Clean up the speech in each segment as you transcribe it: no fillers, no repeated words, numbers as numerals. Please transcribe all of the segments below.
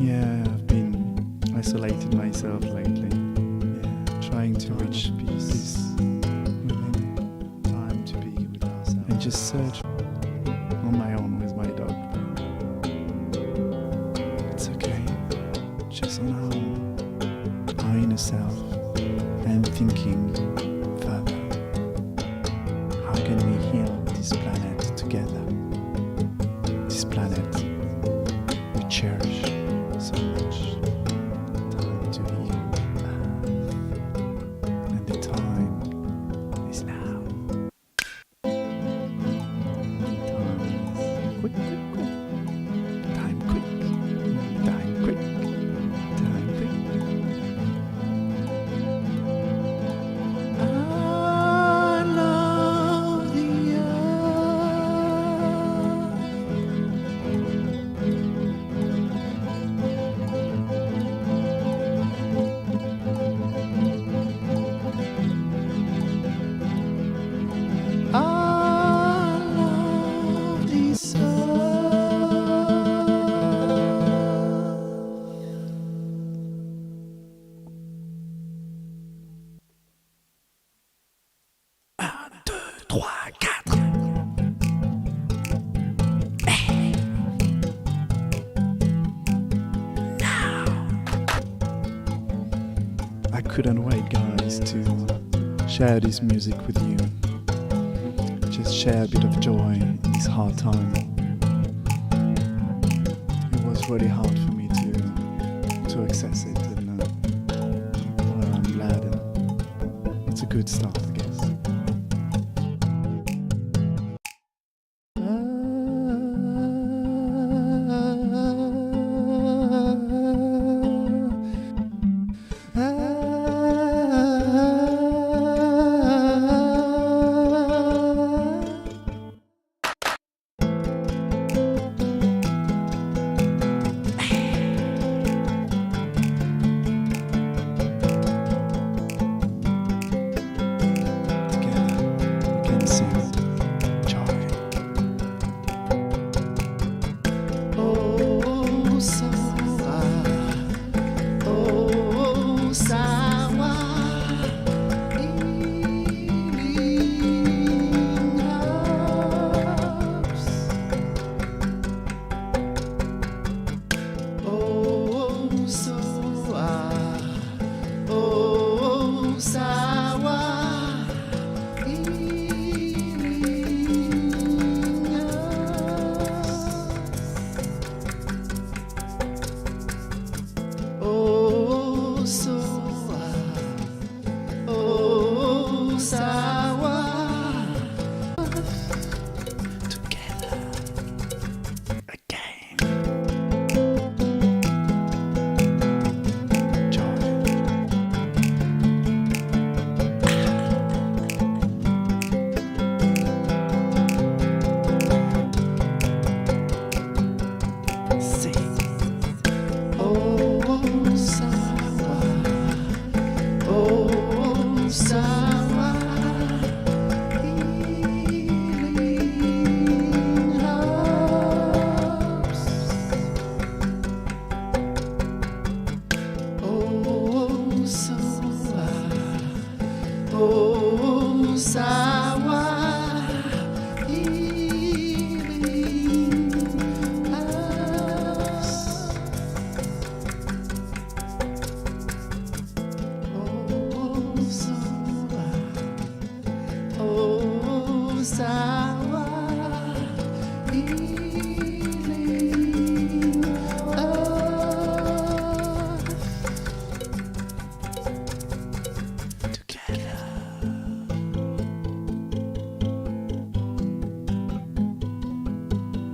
Yeah, I've been isolating myself lately. Yeah, trying to reach peace within. Time to be with ourselves. And just search on my own with my dog. It's okay. Just on our inner self and thinking further. How can we heal this planet together? This planet we cherish so much. Time to heal. And the time is now. Time is quick, quick, quick. Time quick. Time quick. Time quick. I love the I love this earth. Un, deux, trois, quatre. Hey. Now. I couldn't wait, guys, to share this music with you. Just share a bit of joy in this hard time. It was really hard for me to access it, and well, I'm glad. It's a good start, I guess.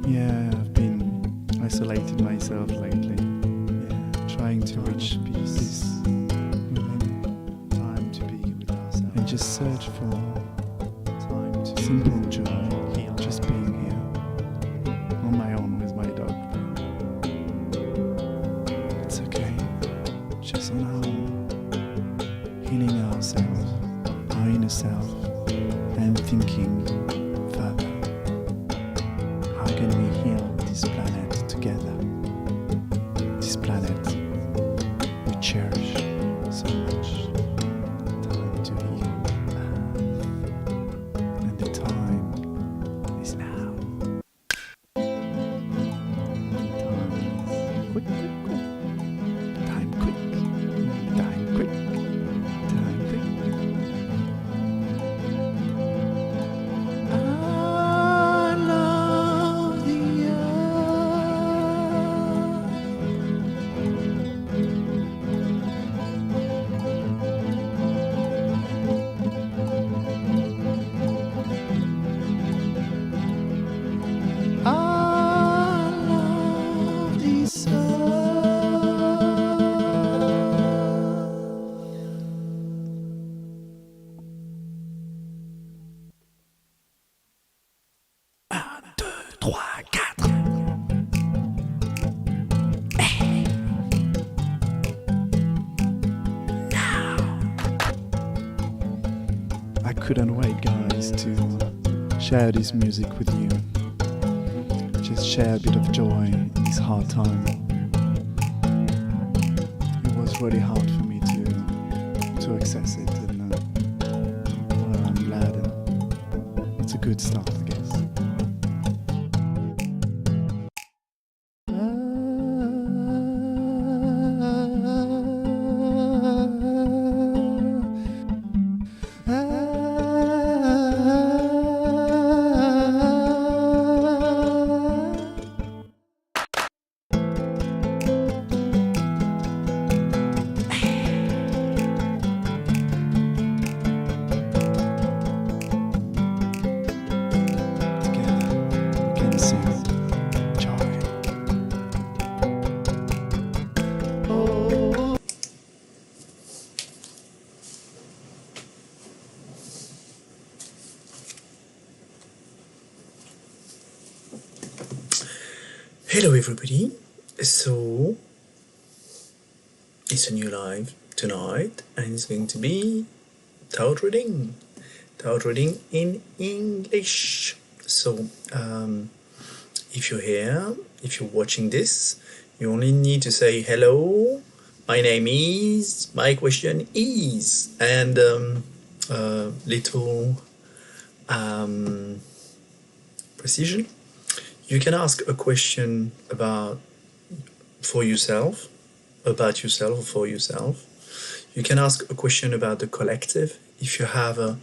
Yeah, I've been isolating myself lately. Yeah, trying to reach peace within. Time to be with ourselves. And just search for time to simple joy. Heal. Just being here on my own with my dog. It's okay. Just on our own. Healing ourselves, our inner self, and thinking further. How can we heal this planet together? this planet we cherish so much. Time to heal. And the time is now. Time is quick, quick, quick. Time quick. Time quick. Time quick. I love the I love this Un, deux, trois, quatre. I couldn't wait, guys, to share this music with you. Just share a bit of joy in this hard time. It was really hard for me to access it, and well, I'm glad. It's a good start, I guess. Hello everybody, so it's a new live tonight and it's going to be tarot reading in English. So if you're here, if you're watching this, you only need to say hello, my name is, my question is, and little precision. You can ask a question about yourself. You can ask a question about the collective. If you have a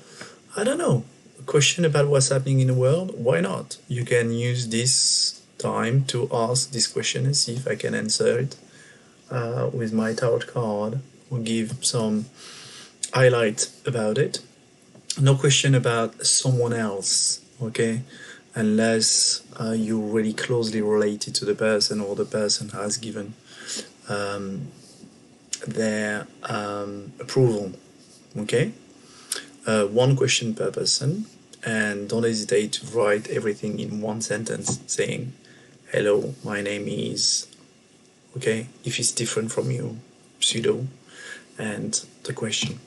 question about what's happening in the world, why not? You can use this time to ask this question and see if I can answer it with my tarot card or give some highlight about it. No question about someone else, okay? Unless you're really closely related to the person or the person has given their approval, okay? One question per person, and don't hesitate to write everything in one sentence saying, hello, my name is, okay? If it's different from you, pseudo, and the question.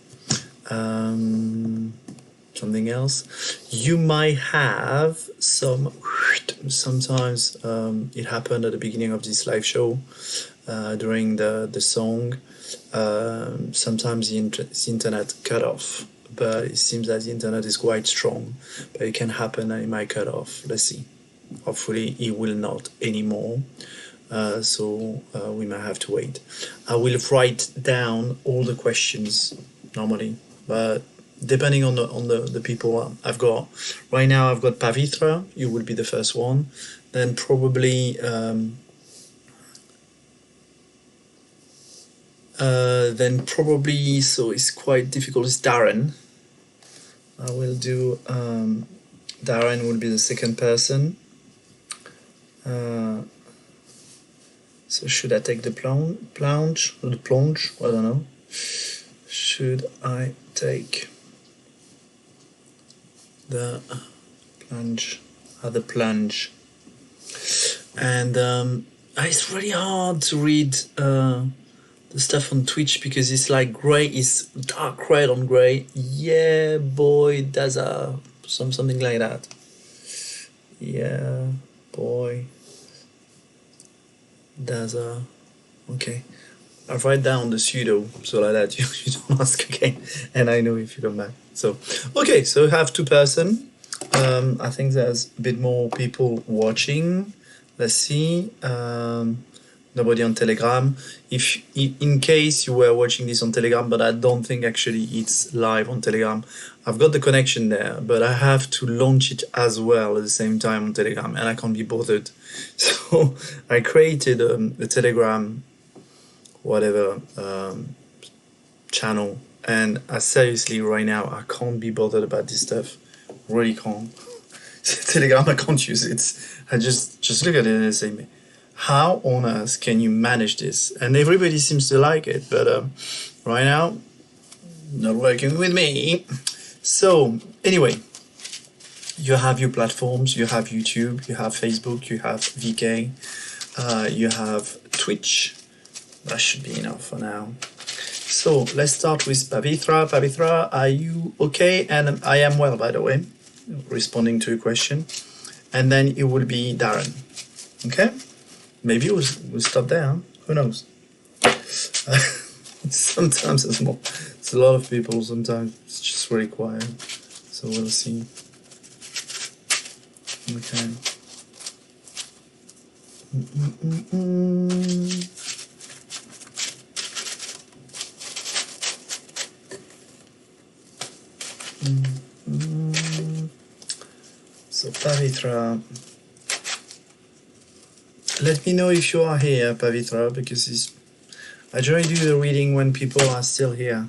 Something else, you might have sometimes it happened at the beginning of this live show during the song, sometimes the internet cut off, but it seems that the internet is quite strong, but it can happen and it might cut off. Let's see, hopefully it will not anymore, so we might have to wait. I will write down all the questions normally, but depending on the people I've got. Right now I've got Pavitra, you will be the first one. Then probably so it's quite difficult, it's Darren. I will do, Darren will be the second person. So should I take the plunge, or the plunge, I don't know. Should I take the plunge, and it's really hard to read the stuff on Twitch because it's like grey, it's dark red on grey. Yeah, boy, that's something like that. Yeah, boy, that's Okay. I'll write down the pseudo so like that you don't ask again, and I know if you don't mind. So, okay, so we have 2 persons. I think there's a bit more people watching. Let's see. Nobody on Telegram. If in case you were watching this on Telegram, but I don't think actually it's live on Telegram. I've got the connection there, but I have to launch it as well at the same time on Telegram, and I can't be bothered. So I created a Telegram whatever channel, and I seriously right now I can't be bothered about this stuff. Really can't. Telegram, I can't use it. I just look at it and say, how on earth can you manage this? And everybody seems to like it, but right now not working with me. So anyway, you have your platforms, you have YouTube, you have Facebook, you have VK, you have Twitch. That should be enough for now. So let's start with Pavitra. Pavitra, are you okay? And I am well, by the way, responding to your question. And then it will be Darren. Okay? Maybe we'll stop there. Huh? Who knows? Sometimes it's more. It's a lot of people. Sometimes it's just really quiet. So we'll see. Okay. So Pavitra, let me know if you are here, Pavitra, because I generally do the reading when people are still here.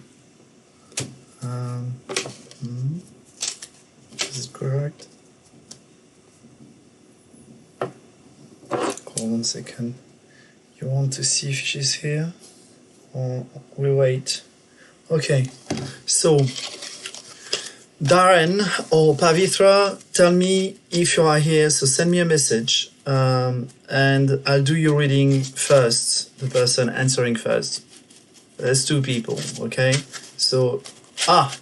Is it correct? Hold on a second. You want to see if she's here? Or we wait? Okay, so Darren or Pavitra, tell me if you are here, so send me a message and I'll do your reading first, the person answering first. There's 2 people, okay? So,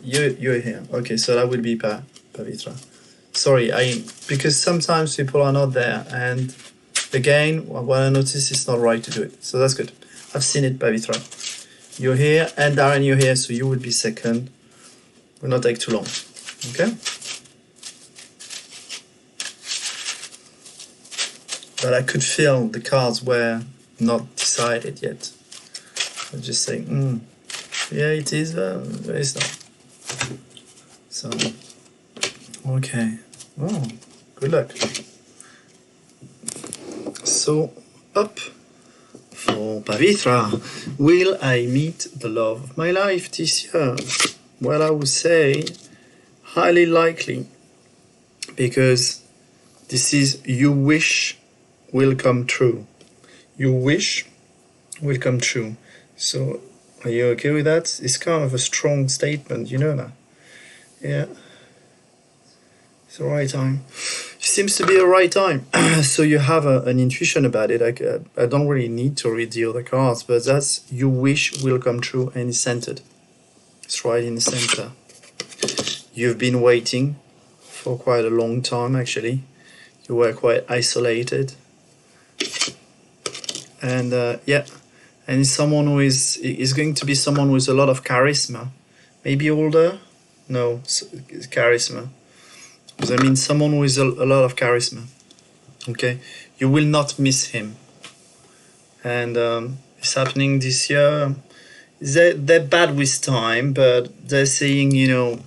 you're here. Okay, so that would be Pavitra. Sorry, because sometimes people are not there, and again, what I notice it's not right to do it. So that's good. I've seen it, Pavitra. You're here, and Darren, you're here, so you will be second. Will not take too long. Okay? But I could feel the cards were not decided yet. I'm just saying, yeah, it is, it's not. So, okay. Oh, good luck. So, up for Pavitra. Will I meet the love of my life this year? Well, I would say highly likely, because this is you wish will come true. You wish will come true. So, are you okay with that? It's kind of a strong statement, you know that? Yeah. It's the right time. It seems to be the right time. So you have an intuition about it. I don't really need to read the other cards, but that's you wish will come true, and it's centered. It's right in the center. You've been waiting for quite a long time, actually. You were quite isolated. And yeah, and it's someone who is going to be someone with a lot of charisma. Maybe older? No, charisma. Because I mean someone with a lot of charisma. Okay? You will not miss him. And it's happening this year. They're bad with time, but they're saying, you know,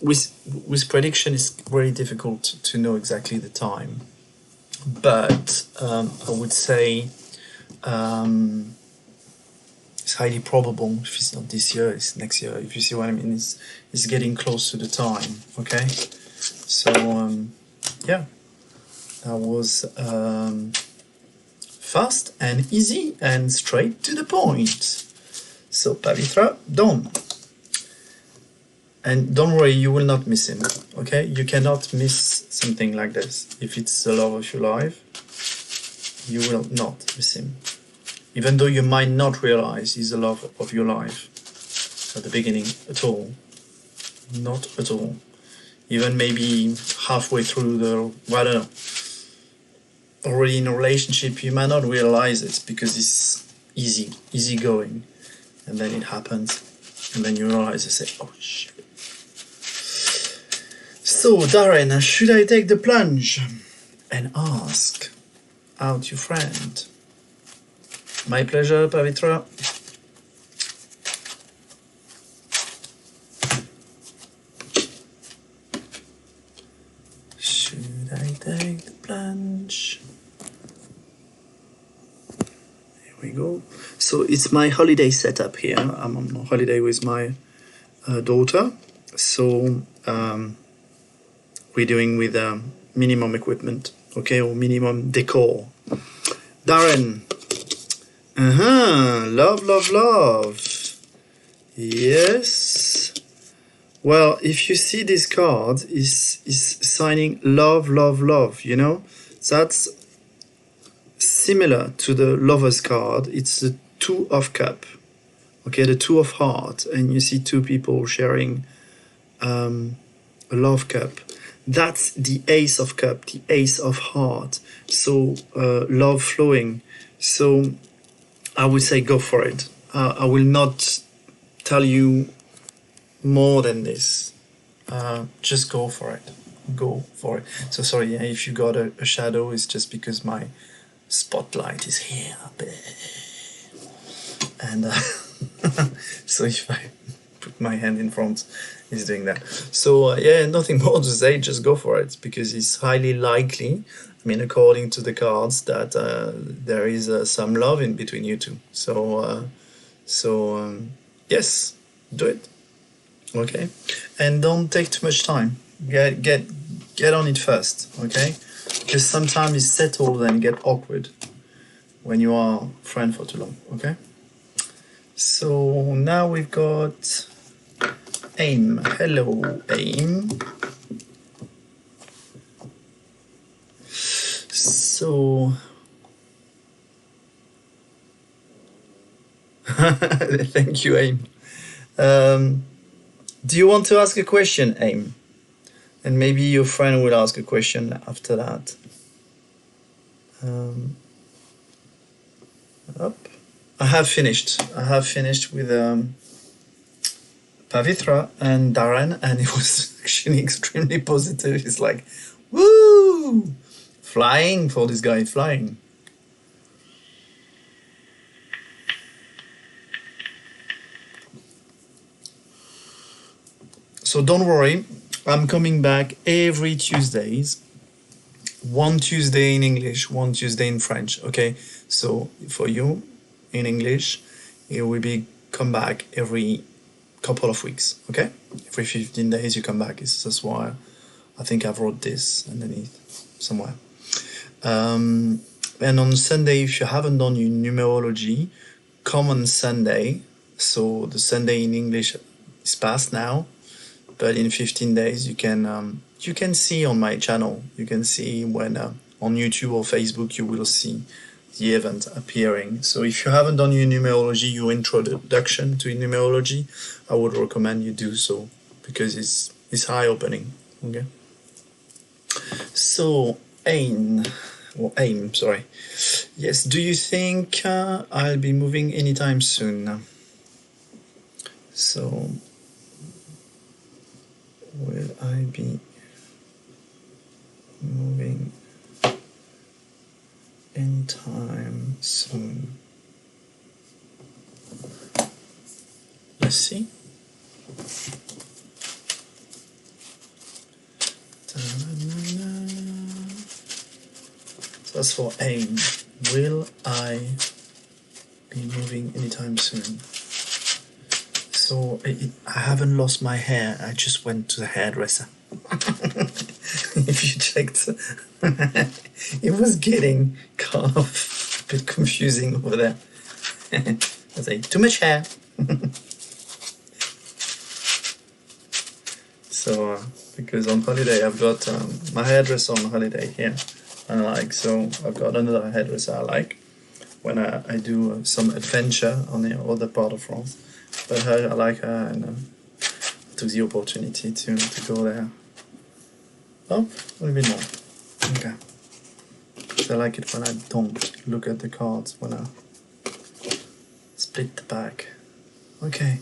with prediction it's very difficult to know exactly the time. But I would say it's highly probable, if it's not this year, it's next year. If you see what I mean, it's getting close to the time, okay? So, yeah, that was fast and easy and straight to the point. So, Pavitra, done. And don't worry, you will not miss him, okay? You cannot miss something like this. If it's the love of your life, you will not miss him. Even though you might not realize he's the love of your life at the beginning at all. Not at all. Even maybe halfway through the, well, I don't know. already in a relationship, you might not realize it because it's easy going, and then it happens, and then you realize and say, oh shit. So Darren, should I take the plunge and ask out your friend? My pleasure, Pavitra. Should I take the plunge? Here we go. So it's my holiday setup here. I'm on holiday with my daughter. So we're doing with minimum equipment, okay, or minimum decor. Darren. Love. Yes. Well, if you see this card, is signing love, you know? That's similar to the Lover's card. It's the Two of Cup, okay, the Two of Heart, and you see two people sharing a love cup. That's the Ace of Cup, the Ace of Heart. So love flowing. So I would say go for it. I will not tell you more than this. Just go for it. Go for it. So sorry, if you got a shadow, it's just because my spotlight is here. And so if I put my hand in front, it's doing that. So yeah, nothing more to say, just go for it, because it's highly likely, I mean, according to the cards, that there is some love in between you two. So yes, do it. Okay, and don't take too much time. Get on it first. Okay, because sometimes it's settled and get awkward when you are friend for too long. Okay, so now we've got Aim. Hello, Aim. So thank you, Aim. Do you want to ask a question, Aim? And maybe your friend will ask a question after that. I have finished with Pavitra and Darren, and it was actually extremely positive. It's like, woo! Flying for this guy, flying. So don't worry, I'm coming back every Tuesdays. One Tuesday in English, one Tuesday in French. Okay, so for you in English, it will be come back every couple of weeks. Okay, every 15 days you come back. That's why I think I've wrote this underneath somewhere. And on Sunday, if you haven't done your numerology, come on Sunday. So the Sunday in English is past now. But in 15 days, you can see on my channel, you can see when on YouTube or Facebook, you will see the event appearing. So if you haven't done your numerology, your introduction to numerology, I would recommend you do so, because it's eye-opening. Okay. So Aim, sorry. Yes. Do you think I'll be moving anytime soon? So. Will I be moving anytime soon? Let's see. So that's for Aim. Will I be moving anytime soon? So I haven't lost my hair. I just went to the hairdresser. If you checked, it was getting kind of a bit confusing over there. I say, too much hair. So because on holiday I've got my hairdresser on holiday here. So I've got another hairdresser I like when I do some adventure on the other part of France. But I like her, and I took the opportunity to go there. Oh, a little bit more. Okay. Actually, I like it when I don't look at the cards, when I split the pack. Okay.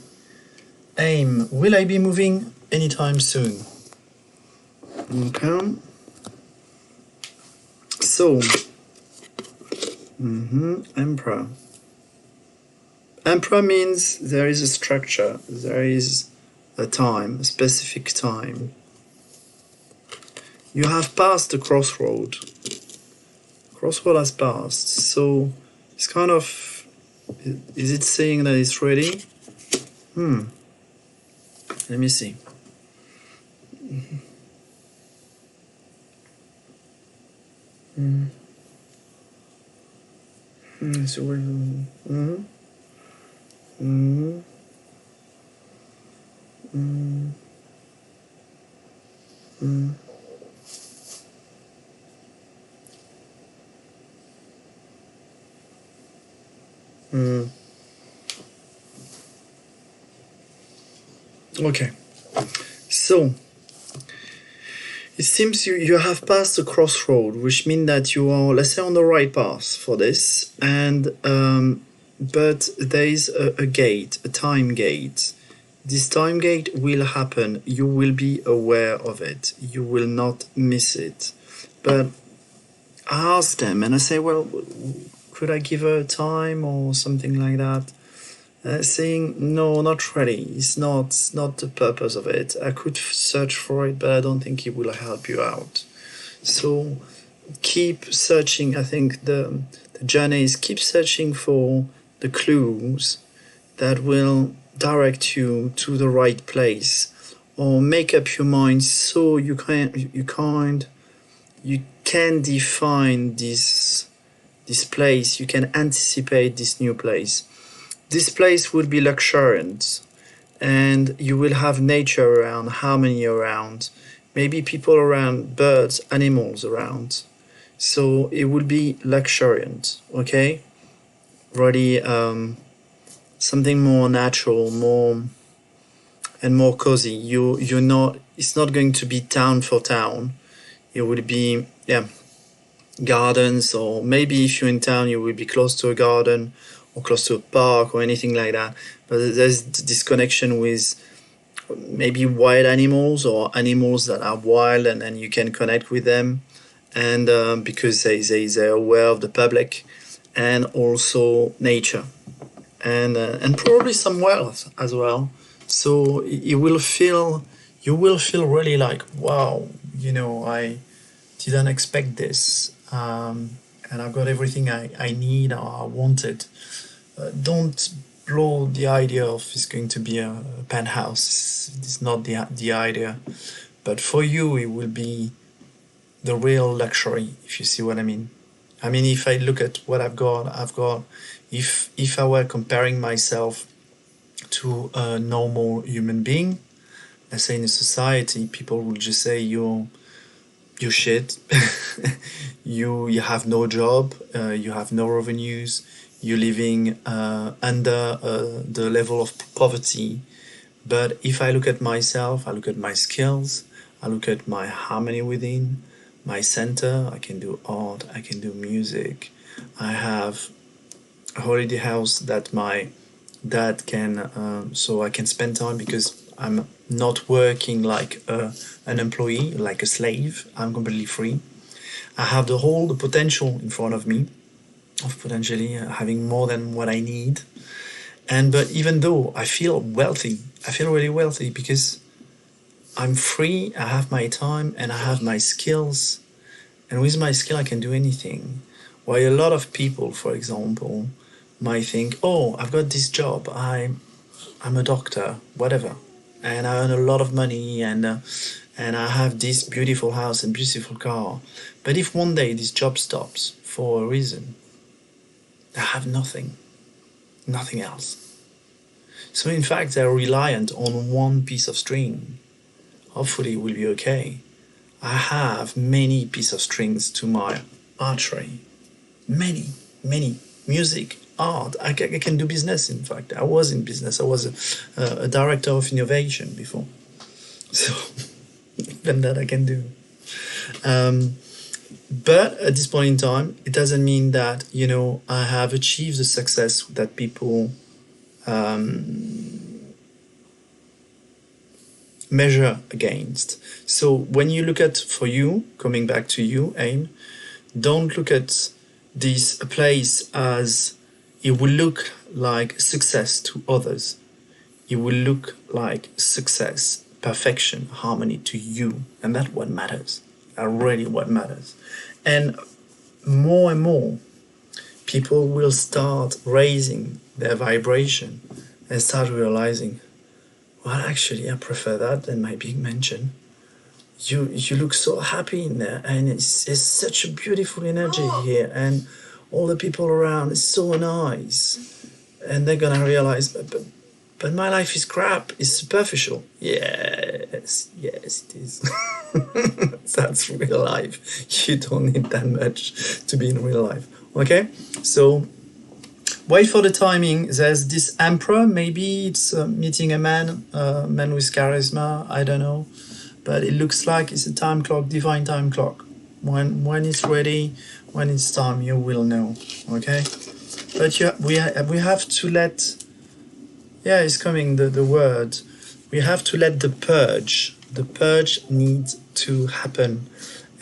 Aim. Will I be moving anytime soon? Okay. So, Emperor. Emperor means there is a structure, there is a time, a specific time. You have passed the crossroad. Crossroad has passed, so it's kind of, is it saying that it's ready? Let me see. So we're, Okay, so it seems you have passed the crossroad, which means that you are, let's say, on the right path for this, and but there is a gate, a time gate. This time gate will happen. You will be aware of it. You will not miss it. But I asked them, and I say, well, could I give her time or something like that? Saying, no, not really. It's not the purpose of it. I could search for it, but I don't think it will help you out. So keep searching. I think the journey is keep searching for the clues that will direct you to the right place, or make up your mind so you can define this place. You can anticipate this new place. This place will be luxuriant, and you will have nature around, harmony around, maybe people around, birds, animals around. So it will be luxuriant, okay? Really something more natural, more cozy. You're not. It's not going to be town for town. It will be gardens, or maybe if you're in town, you will be close to a garden or close to a park or anything like that. But there's this connection with maybe wild animals or animals that are wild, and you can connect with them, and because they're aware of the public, and also nature, and probably some wealth as well. So you will feel really like, wow, I didn't expect this, and I've got everything I need or I wanted. Don't blow the idea of it's going to be a penthouse. It's not the idea, but for you it will be the real luxury, if you see what I mean. I mean, if I look at what I've got, if I were comparing myself to a normal human being, let's say in a society, people will just say you shit, you have no job, you have no revenues, you're living under the level of poverty. But if I look at myself, I look at my skills, I look at my harmony within, my center, I can do art, I can do music. I have a holiday house that my dad can, so I can spend time because I'm not working like an employee, like a slave. I'm completely free. I have the potential in front of me of potentially having more than what I need. But even though I feel wealthy, I feel really wealthy because I'm free, I have my time, and I have my skills. And with my skill, I can do anything. While a lot of people, for example, might think, oh, I've got this job, I'm a doctor, whatever, and I earn a lot of money, and I have this beautiful house and beautiful car. But if one day this job stops for a reason, I have nothing else. So in fact, they're reliant on one piece of string. Hopefully it will be okay. I have many pieces of strings to my archery. Many. Music, art. I can do business, in fact. I was in business. I was a director of innovation before. So, even that I can do. But at this point in time, it doesn't mean that, you know, I have achieved the success that people measure against. So when you look at, for you, coming back to you, AIM, don't look at this place as it will look like success to others. It will look like success, perfection, harmony to you. And that's what matters. That's really what matters. And more, people will start raising their vibration and start realizing, well, actually, I prefer that than my big mansion. You look so happy in there, and it's such a beautiful energy here, and all the people around is so nice. And they're gonna realize, but my life is crap, it's superficial. Yes, it is. That's real life. You don't need that much to be in real life. Okay, so wait for the timing. There's this emperor. Maybe it's meeting a man with charisma. I don't know, but it looks like it's a time clock, divine time clock. When it's ready, when it's time, you will know. Okay, but we have to let. Yeah, it's coming. The word. We have to let the purge. The purge needs to happen,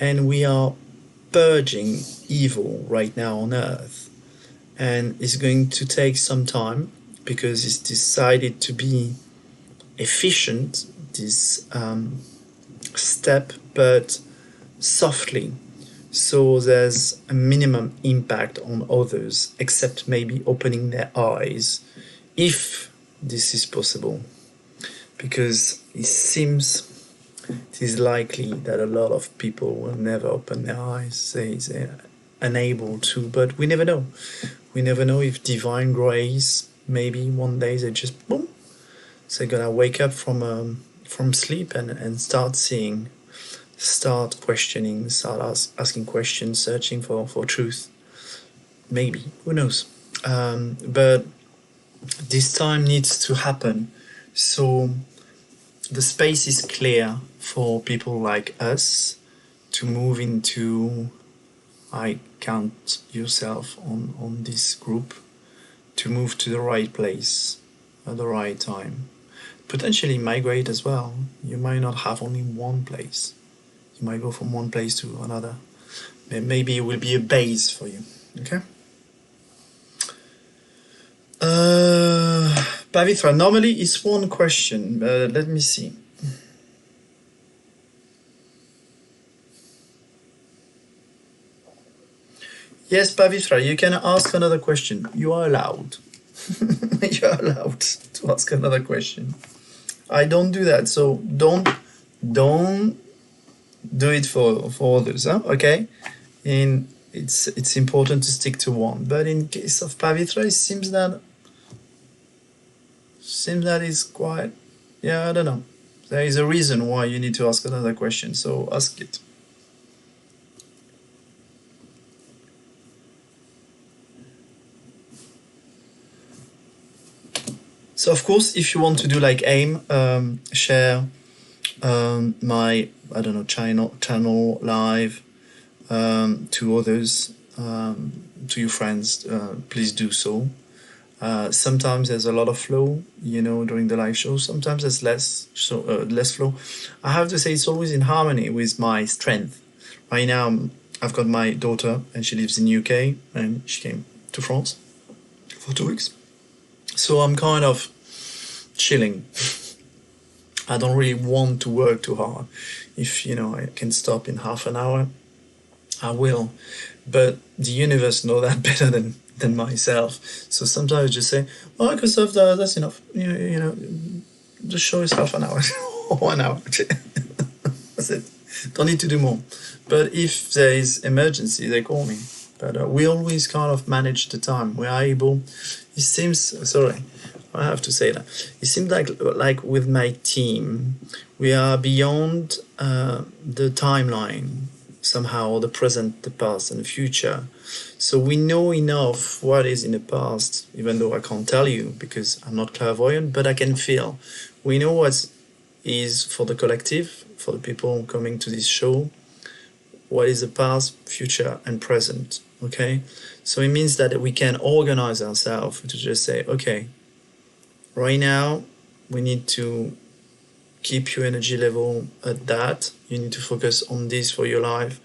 and we are purging evil right now on Earth. And it's going to take some time because it's decided to be efficient, this step, but softly. So there's a minimum impact on others, except maybe opening their eyes, if this is possible. Because it seems it is likely that a lot of people will never open their eyes, they're unable to, but we never know. We never know if divine grace, maybe one day they just boom, they're gonna wake up from sleep and start seeing, start questioning, start asking questions, searching for truth. Maybe, who knows? But this time needs to happen. So the space is clear for people like us to move into, I count yourself on this group, to move to the right place at the right time. Potentially migrate as well. You might not have only one place. You might go from one place to another. Maybe it will be a base for you. Okay? Pavitra, normally it's one question, but let me see. Yes, Pavitra, you can ask another question. You are allowed. You are allowed to ask another question. I don't do that, so don't do it for others, huh? Okay? And it's important to stick to one. But in case of Pavitra, it seems that is quite, yeah, I don't know. There is a reason why you need to ask another question, so ask it. So of course, if you want to do like AIM, share my, I don't know, channel live to others, to your friends, please do so. Sometimes there's a lot of flow, you know, during the live show. Sometimes there's less flow. I have to say it's always in harmony with my strength. Right now, I've got my daughter, and she lives in UK, and she came to France for 2 weeks. So I'm kind of chilling. I don't really want to work too hard. If, you know, I can stop in half an hour, I will. But the universe knows that better than myself. So sometimes I just say, oh, Christophe, that's enough. You know, the show is half an hour or 1 hour. That's it. Don't need to do more. But if there is emergency, they call me. But we always kind of manage the time. We are able. It seems, sorry, I have to say that. It seems like with my team, we are beyond the timeline somehow, the present, the past, and the future. So we know enough what is in the past, even though I can't tell you because I'm not clairvoyant, but I can feel. We know what is for the collective, for the people coming to this show, what is the past, future, and present. Okay, so it means that we can organize ourselves to just say, okay, right now we need to keep your energy level at that. You need to focus on this for your life.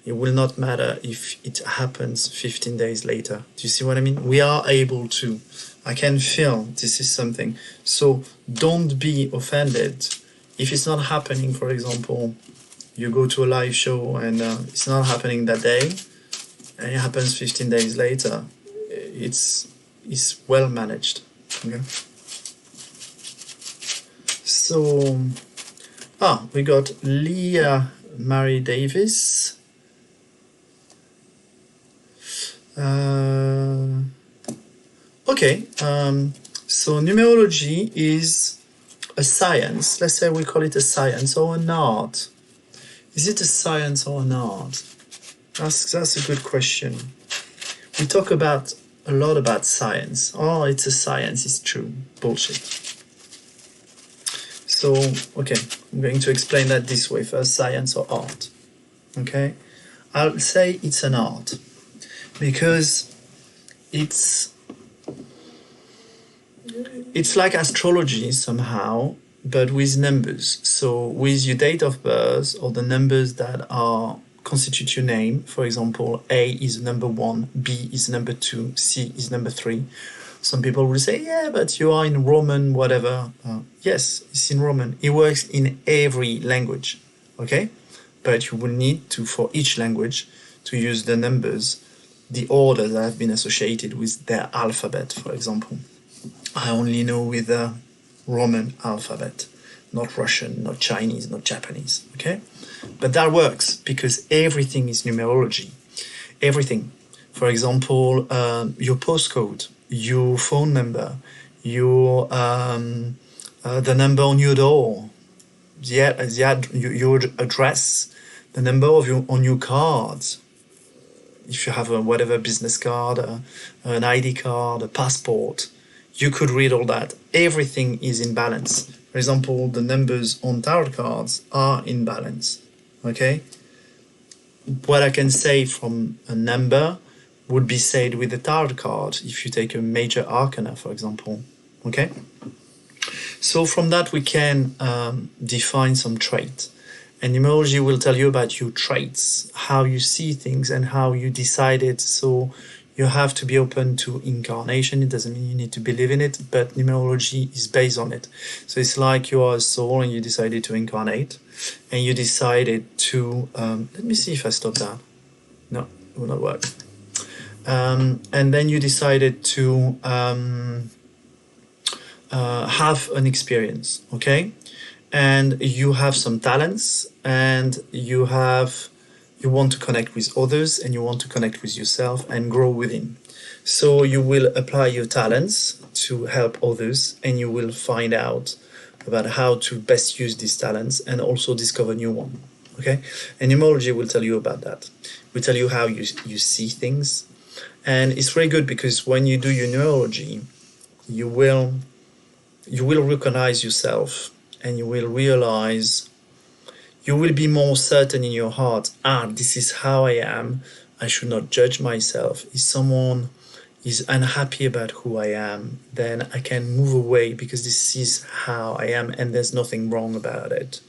It will not matter if it happens 15 days later. Do you see what I mean? We are able to. I can feel this is something. So don't be offended if it's not happening. For example, you go to a live show and it's not happening that day, and it happens 15 days later. It's well managed. Okay. So, we got Leah Mary Davis. Okay, so numerology is a science. Let's say we call it a science or an art. Is it a science or an art? That's a good question. We talk a lot about science. Oh, it's a science, it's true. Bullshit. So, okay, I'm going to explain that this way first, science or art. Okay, I'll say it's an art because it's like astrology somehow, but with numbers. So with your date of birth or the numbers that constitute your name. For example, A is number 1, B is number 2, C is number 3. Some people will say, yeah, but you are in Roman, whatever. Yes, it's in Roman. It works in every language, okay? But you will need to, for each language, to use the numbers, the order that have been associated with their alphabet, for example. I only know with the Roman alphabet, not Russian, not Chinese, not Japanese, okay? But that works because everything is numerology. Everything. For example, your postcode, your phone number, your the number on your door, your address, the number of on your cards. If you have a whatever business card, an ID card, a passport, you could read all that. Everything is in balance. For example, the numbers on tarot cards are in balance. Okay? What I can say from a number would be said with a tarot card if you take a major arcana, for example. Okay? So from that we can define some traits. And numerology will tell you about your traits, how you see things and how you decide it. So you have to be open to incarnation. It doesn't mean you need to believe in it, but numerology is based on it. So it's like you are a soul and you decided to incarnate and you decided to, let me see if I stop that. No, it will not work. And then you decided to have an experience, okay? And you have some talents and you want to connect with others and you want to connect with yourself and grow within. So you will apply your talents to help others and you will find out about how to best use these talents and also discover new ones. Okay? And numerology will tell you about that. Will tell you how you see things. And it's very good because when you do your numerology, you will recognize yourself and you will realize, you will be more certain in your heart, this is how I am. I should not judge myself. If someone is unhappy about who I am, then I can move away because this is how I am and there's nothing wrong about it.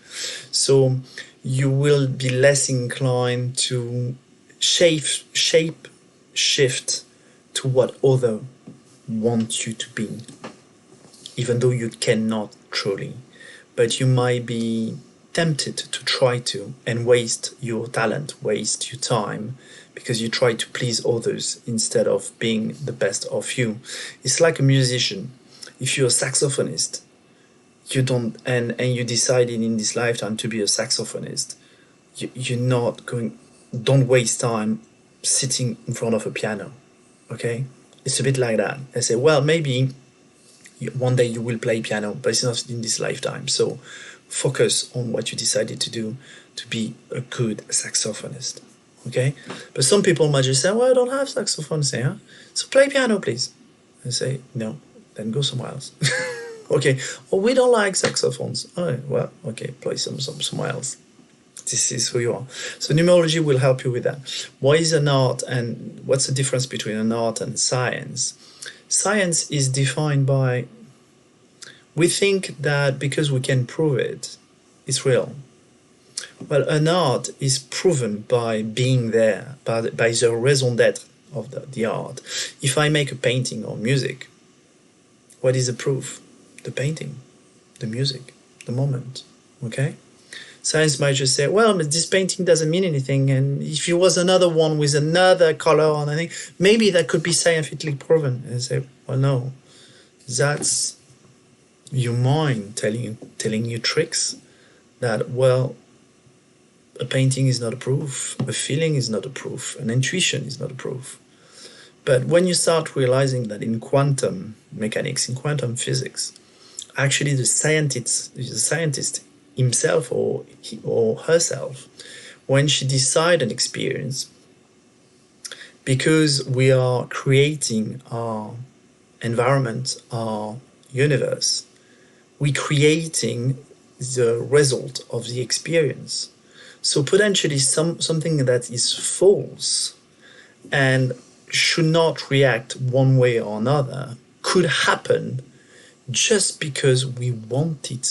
So you will be less inclined to shift to what other want you to be, even though you cannot truly. But you might be tempted to try to and waste your talent, waste your time, because you try to please others instead of being the best of you. It's like a musician. If you're a saxophonist, you don't and you decided in this lifetime to be a saxophonist, you're not going. Don't waste time sitting in front of a piano. Okay, it's a bit like that. I say, well, maybe one day you will play piano, but it's not in this lifetime. So focus on what you decided to do to be a good saxophonist. Okay? But some people might just say, well, I don't have saxophone. Say, so play piano, please. I say, no, then go somewhere else. Okay. Or we don't like saxophones. Oh, well, okay, play somewhere else. This is who you are. So numerology will help you with that. What is an art, and what's the difference between an art and science? Science is defined by, we think that because we can prove it, it's real. Well, an art is proven by being there, by the raison d'être of the art. If I make a painting or music, what is the proof? The painting, the music, the moment, okay? Science might just say, well, this painting doesn't mean anything, and if it was another one with another color on anything, maybe that could be scientifically proven. And say, well, no, that's your mind telling you tricks that, well, a painting is not a proof, a feeling is not a proof, an intuition is not a proof. But when you start realizing that in quantum mechanics, in quantum physics, actually the scientist himself or herself, when she decides an experience, because we are creating our environment, our universe, we're creating the result of the experience. So potentially something that is false and should not react one way or another could happen just because we want it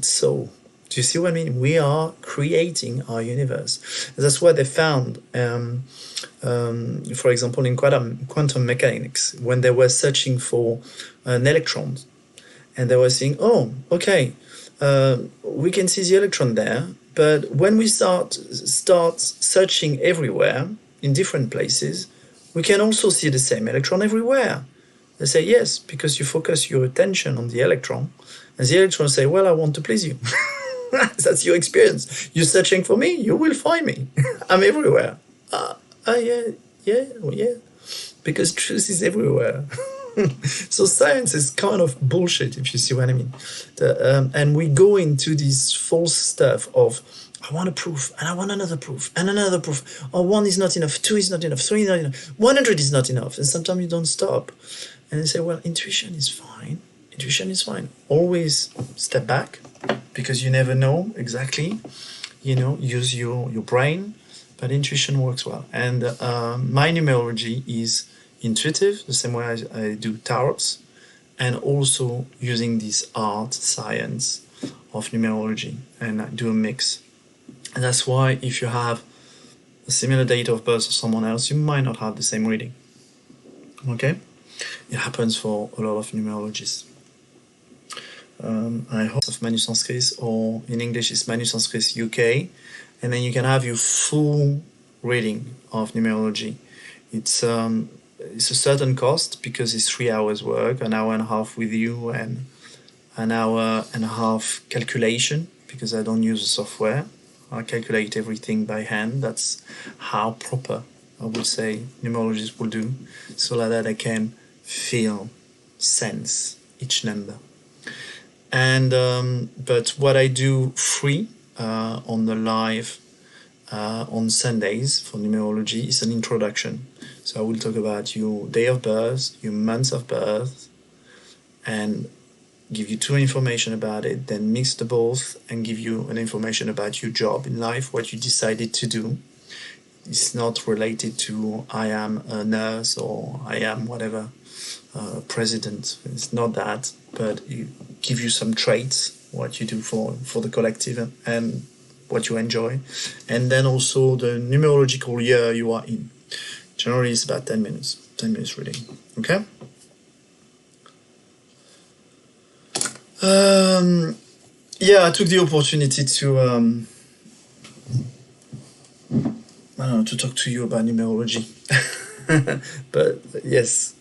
so. Do you see what I mean? We are creating our universe. That's what they found, for example, in quantum mechanics, when they were searching for an electron, and they were saying, oh, okay, we can see the electron there, but when we start searching everywhere, in different places, we can also see the same electron everywhere. They say, yes, because you focus your attention on the electron, and the electron say, well, I want to please you. That's your experience. You're searching for me, you will find me. I'm everywhere. Yeah. Because truth is everywhere. So science is kind of bullshit, if you see what I mean. And we go into this false stuff of, I want a proof, and I want another proof, and another proof. Oh, 1 is not enough, 2 is not enough, 3 is not enough, 100 is not enough. And sometimes you don't stop. And you say, well, intuition is fine. Intuition is fine. Always step back, because you never know exactly. Use your brain, but intuition works well. And my numerology is intuitive, the same way I do tarots, and also using this art, science of numerology, and I do a mix. And that's why if you have a similar date of birth of someone else, you might not have the same reading. Okay? It happens for a lot of numerologists. I hope of ManuSensCris, or in English it's ManuSensCris UK, and then you can have your full reading of numerology. It's a certain cost, because it's 3 hours work, an hour and a half with you, and an hour and a half calculation, because I don't use the software. I calculate everything by hand. That's how proper, I would say, numerologists will do, so that I can feel, sense each number. And but what I do free on the live on Sundays for numerology is an introduction. So I will talk about your day of birth, your month of birth, and give you 2 information about it, then mix the both and give you an information about your job in life, what you decided to do. It's not related to I am a nurse or I am whatever, president. It's not that, but it give you some traits, what you do for the collective and what you enjoy. And then also the numerological year you are in. Generally it's about 10 minutes reading. Okay? Yeah, I took the opportunity to to talk to you about numerology. But yes,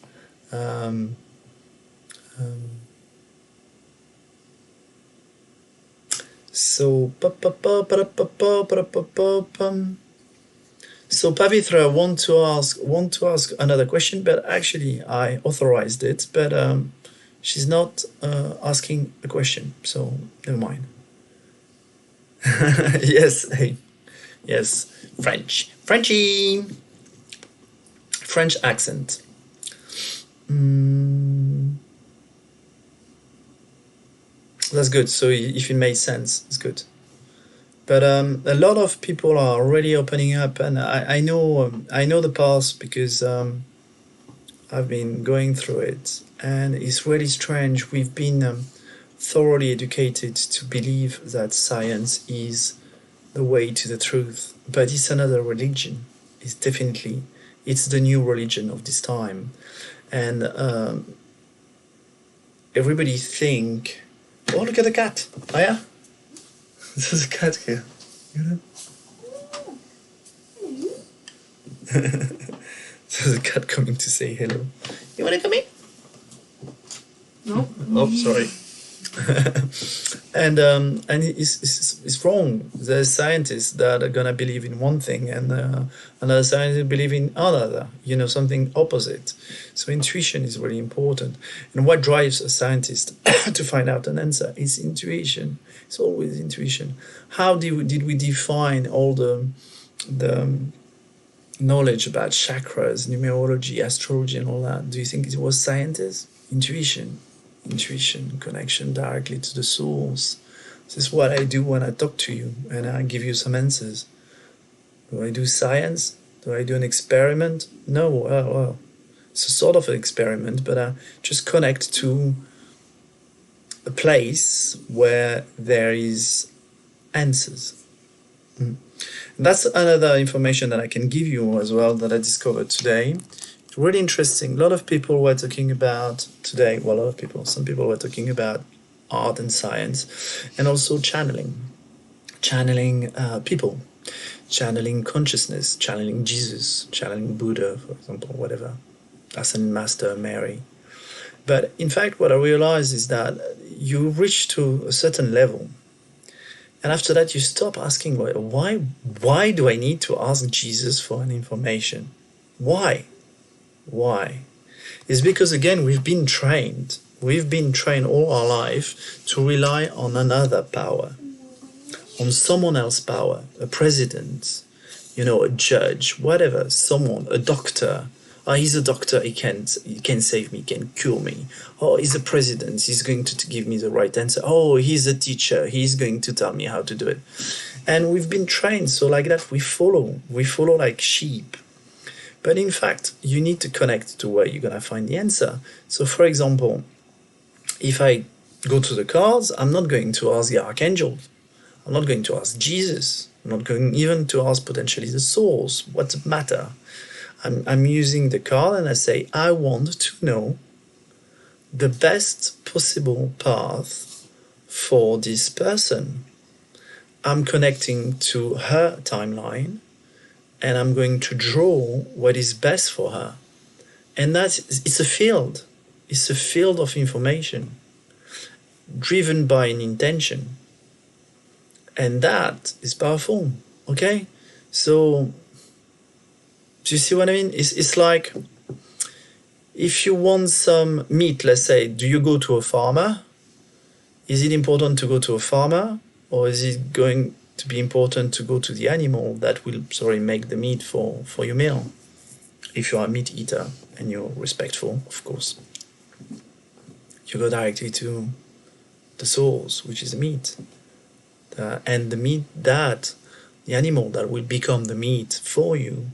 so Pavitra want to ask another question, but actually I authorized it, but she's not asking a question, so never mind. Yes, hey, yes, French accent. That's good. So if it made sense, it's good. But a lot of people are already opening up, and I know the past because I've been going through it, and it's really strange. We've been thoroughly educated to believe that science is the way to the truth, but it's another religion. It's definitely, it's the new religion of this time, and everybody think, oh, look at the cat. Oh yeah, there's a cat here. You know? There's a cat coming to say hello. You want to come in? No. Oh, sorry. and it's wrong. There's scientists that are gonna believe in one thing, and another scientist believe in another. You know, something opposite. So intuition is really important. And what drives a scientist to find out an answer is intuition. It's always intuition. How did we define all the knowledge about chakras, numerology, astrology, and all that? Do you think it was scientists? Intuition, connection directly to the source. This is what I do when I talk to you and I give you some answers. Do I do science? Do I do an experiment? No, well, it's a sort of an experiment, but I just connect to a place where there is answers. And that's another information that I can give you as well that I discovered today. It's really interesting. A lot of people were talking about today, well, a lot of people, some people were talking about art and science, and also channeling people, channeling consciousness, channeling Jesus, channeling Buddha, for example, whatever, Ascended Master, Mary. But in fact, what I realized is that you reach to a certain level, and after that, you stop asking, why do I need to ask Jesus for an information? Why? It's because, again, we've been trained all our life to rely on another power, on someone else's power, a president, a judge, whatever, someone, a doctor. Oh, he's a doctor, he can save me, he can cure me. Oh, he's a president, he's going to give me the right answer. Oh, he's a teacher, he's going to tell me how to do it. And we've been trained, so like that we follow like sheep. But in fact, you need to connect to where you're going to find the answer. So for example, if I go to the cards, I'm not going to ask the archangel. I'm not going to ask Jesus. I'm not going even to ask potentially the source. What's the matter? I'm using the card and I say, I want to know the best possible path for this person. I'm connecting to her timeline and I'm going to draw what is best for her. And it's a field. It's a field of information driven by an intention. And that is powerful, okay? So, do you see what I mean? It's like, if you want some meat, let's say, do you go to a farmer? Is it important to go to a farmer? Or is it going to be important to go to the animal that will, make the meat for your meal? If you are a meat eater and you're respectful, of course. You go directly to the source, which is the meat. And the meat the animal that will become the meat for you,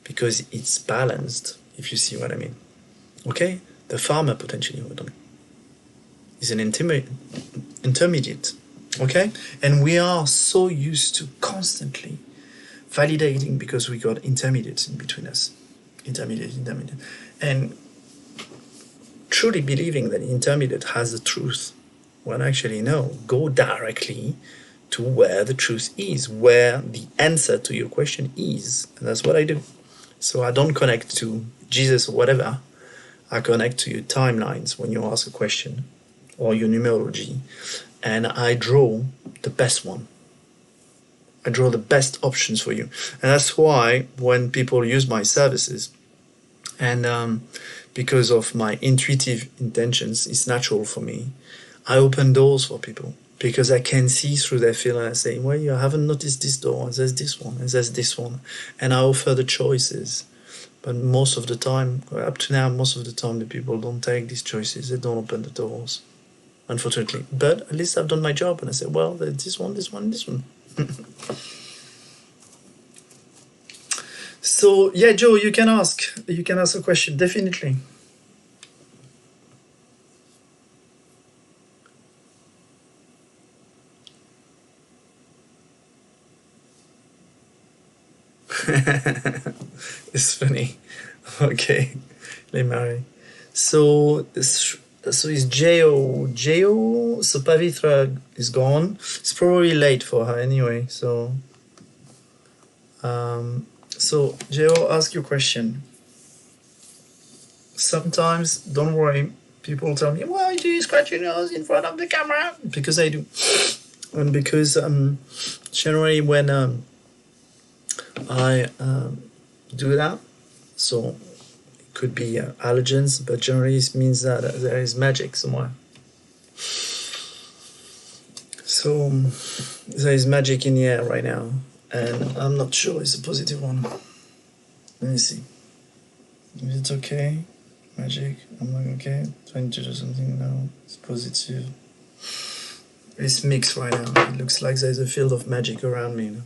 because it's balanced, if you see what I mean. Okay? The farmer potentially is an intermediate. Okay? And we are so used to constantly validating because we got intermediates in between us. Intermediate. And truly believing that intermediate has the truth. When actually, no. Go directly to where the truth is, where the answer to your question is. And that's what I do. So I don't connect to Jesus or whatever. I connect to your timelines when you ask a question or your numerology. And I draw the best one. I draw the best options for you. And that's why when people use my services, and because of my intuitive intentions, it's natural for me, I open doors for people. Because I can see through their field and I say, well, you haven't noticed this door, and there's this one, and there's this one. And I offer the choices. But most of the time, up to now, the people don't take these choices. They don't open the doors, unfortunately. But at least I've done my job and I say, well, there's this one, this one, this one. So yeah, Joe, you can ask a question, definitely. It's funny. Okay, les marry. So it's Jo. So Pavitra is gone. It's probably late for her anyway. So Jo, ask your question. Sometimes, don't worry, people tell me, why do you scratch your nose in front of the camera? Because I do. And because generally when I do that, so it could be allergens, but generally it means that there is magic somewhere. So there is magic in the air right now, and I'm not sure it's a positive one. Let me see. Is it okay? Magic? I'm like, okay, trying to do something now. It's positive. It's mixed right now. It looks like there's a field of magic around me.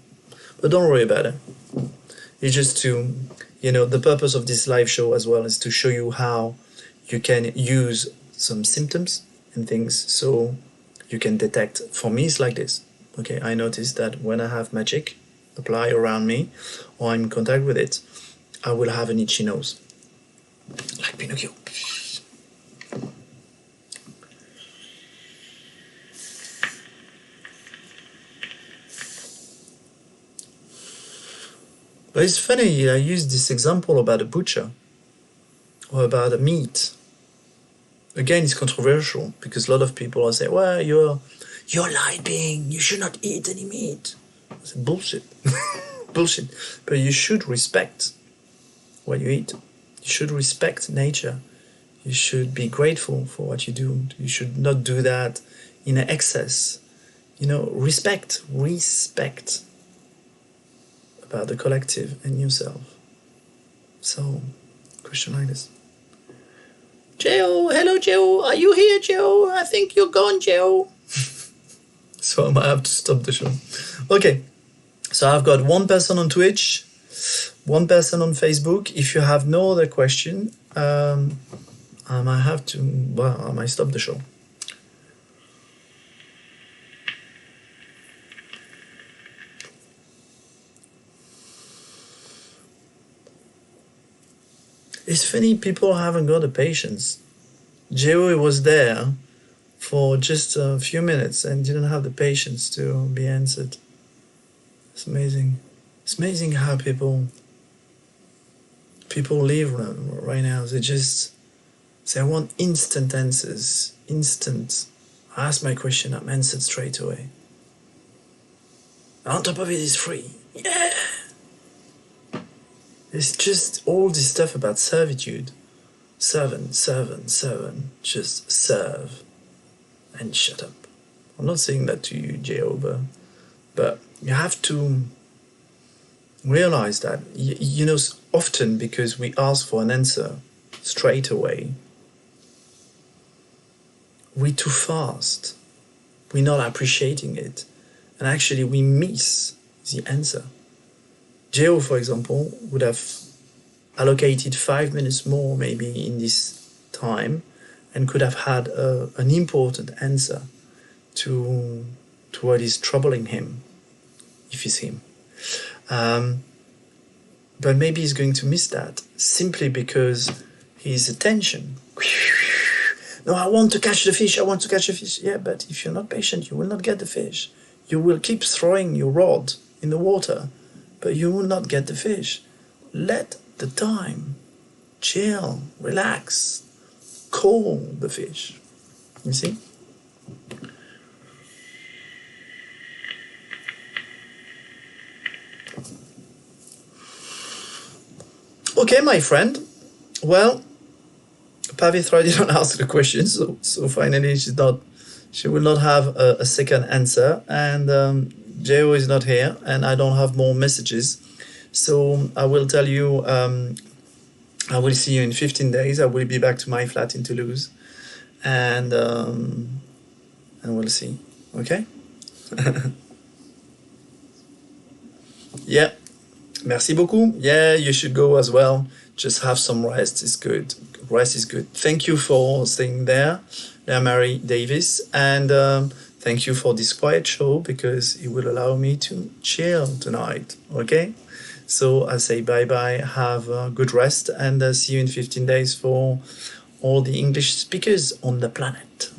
But don't worry about it. It's just to, the purpose of this live show as well is to show you how you can use some symptoms and things so you can detect. For me, it's like this. Okay, I notice that when I have magic apply around me or I'm in contact with it, I will have an itchy nose. Like Pinocchio. But it's funny, I used this example about a butcher or about a meat. Again, it's controversial because a lot of people will say, well, you're lying, you should not eat any meat. I said, bullshit. Bullshit. But you should respect what you eat. You should respect nature. You should be grateful for what you do. You should not do that in excess. Respect about the collective and yourself. So, question like this. Joe, hello Joe, are you here Joe? I think you're gone Joe. So I might have to stop the show. Okay, so I've got one person on Twitch, one person on Facebook. If you have no other question, I might stop the show. It's funny, people haven't got the patience. Joey was there for just a few minutes and didn't have the patience to be answered. It's amazing. It's amazing how people live right now. They want instant answers. Instant. I ask my question, I'm answered straight away. On top of it, it's free. Yeah! It's just all this stuff about servitude. Servant. Just serve and shut up. I'm not saying that to you, Jehovah, but you have to realize that, often because we ask for an answer straight away, we're too fast. We're not appreciating it. And actually, we miss the answer. Geo, for example, would have allocated 5 minutes more maybe in this time and could have had an important answer to what is troubling him, if it's him. But maybe he's going to miss that simply because his attention. No, I want to catch the fish. Yeah, but if you're not patient, you will not get the fish. You will keep throwing your rod in the water, but you will not get the fish. Let the time, chill, relax, call the fish. You see? Okay, my friend. Well, Pavitra didn't ask the question, so finally she will not have a second answer, and Geo is not here, and I don't have more messages. So I will tell you, I will see you in 15 days. I will be back to my flat in Toulouse, and we'll see. Okay? Yeah. Merci beaucoup. Yeah, you should go as well. Just have some rest. It's good. Rest is good. Thank you for staying there, Mary Davis. And thank you for this quiet show because it will allow me to chill tonight. Okay? So I say bye-bye. Have a good rest and see you in 15 days for all the English speakers on the planet.